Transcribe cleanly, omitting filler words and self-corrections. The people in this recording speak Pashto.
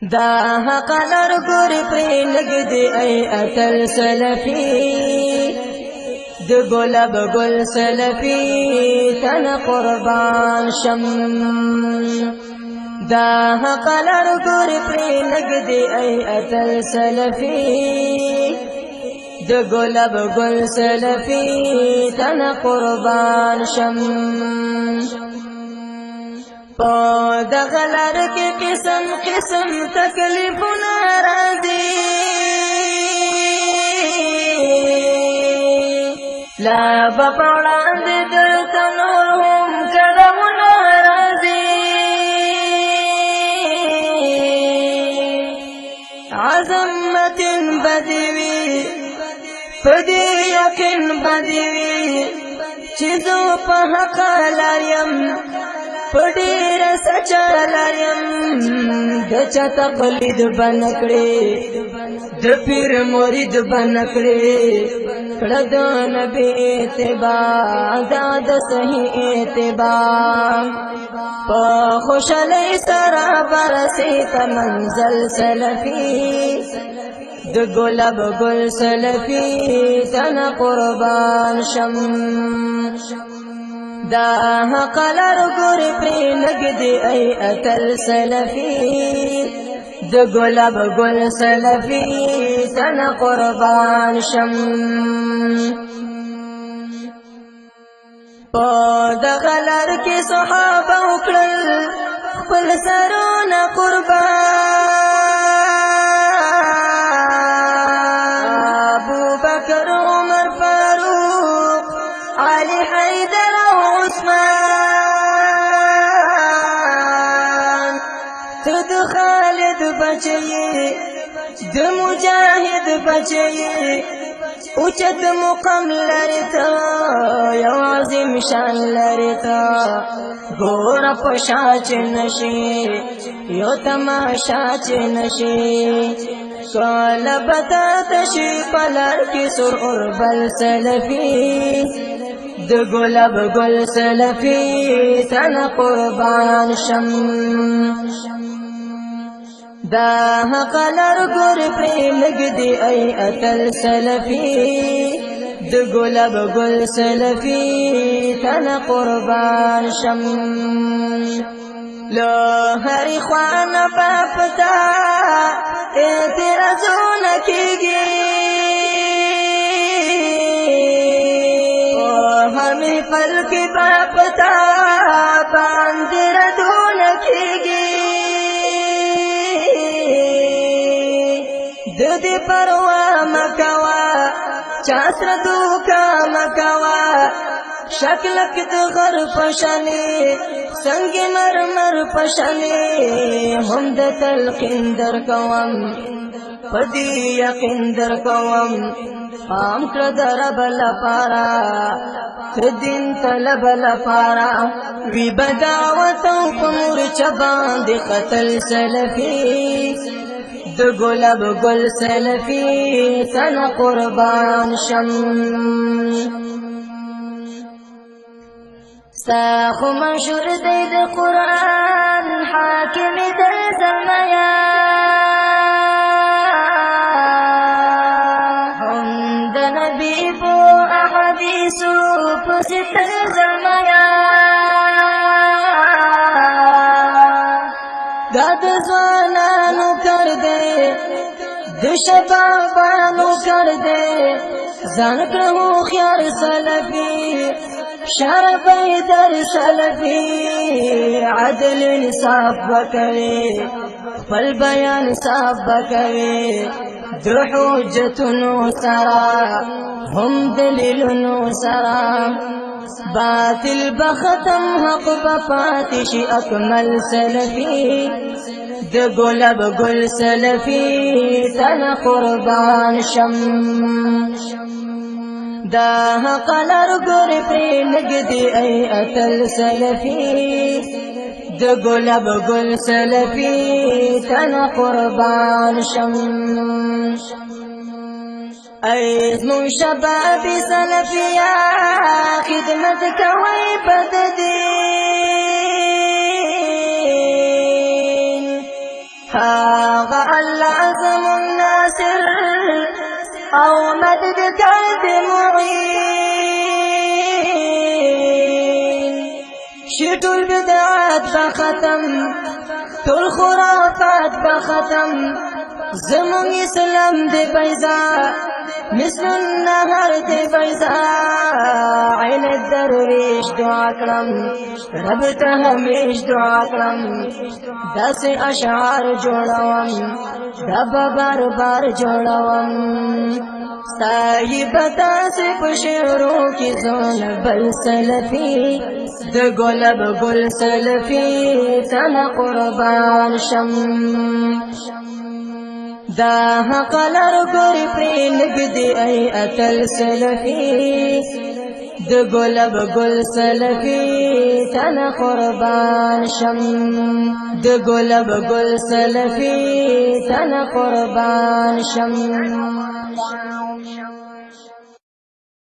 دا حق لرګور پرې لګدي ای اتل سلفي د ګلاب ګل سلفي تن قربان شم دا حق لرګور پرې لګدي ای اتل سلفي د ګلاب ګل سلفي تن قربان شم پا دغه لار کې قسم قسم تکلیفونه راځي لا بپړاندې درته نور هم کړهونه راځي عظمت بدوي پدې یقین بدوي چې زه په حق لایم پډیر سچا لایم د چا تقلید بنکړي د پیر مرید بنکړي کړه د نبی اتباع د صحیح اتباع په خوشالۍ سره برسي ته منزل سلفي د ګلاب ګل سلفي تن قربان شم دا حق لرګور پرې لګدي ای اتل سلفي د ګلاب ګل سلفي تن قربان شم په دغه لار کې صحابه وکړل خپل سرونه قربان ابو بکر عمر فاروق علي حيدر عثمان تد خالد بچي د مجاهد بچي اوچت مقام لرتا یو عظیم شان لرتا ګور پشا چ نشي یو تماشا چ نشي کال بتا تشي پلار کی سر اور بل سلفي د ګلاب ګل سلفي تن قربان شم دا حق لرګور پرې لګدي ای اتل سلفي د ګلاب ګل سلفي تن قربان شم له هر خوان پپتا اعتراضونه کیږي همې خلق پپتا باندې ردونه کیږي د دې پروا مکوا چا سره دوکا مکوا شکل کې د غر پشانې څنګه مرمر پشانې هم د تلقین در کوم پدې یقین در کوم پام کړه در بل پارا دین طلب لپارا وی بداوت او پمور چبان د قتل سلفي د ګلاب ګل سلفي تن قربان شم ساخو مشهور دی د قرآن حاکم د زمیا هم د نبی په احادیثو پسې تر زمیا دا د ځوانانو کار دی د شبابانو کار دی ځان کړه هوښیار سلفي شرفی در سلفی عدل انصاف بکوي خپل بیان صاف بکوي د حجتونو سره هم دلیلونو سره باطل بختم حق بپاتش اکمل سلفی د ګلاب ګل سلفی تن قربان شم دا حق لرګور پرې لګدي ای اتل سلفي د ګلاب ګل سلفي تن قربان شم ای زمون شباب سلفیا خدمت کوي بد دین هاغا الله زمون ناصر او مددگار دی معین شي ټول بدعات بختم ټول خرافات بختم زمون اسلام دی پیدا مثل النهر دی پیدا عین الدرویش دعا کړم رب ته همیش دعا کړم داسې اشعار جوړوم رب بار بار جوړوم ستایي بتا سے پشیرو کی زون بل سلفی د گلب گل سلفی تن قربان شم دا حق لرګوري پرې نګدي ای اتل سلفی د گلب گل سلفی تن قربان شم د گلب گل سلفی تن قربان شم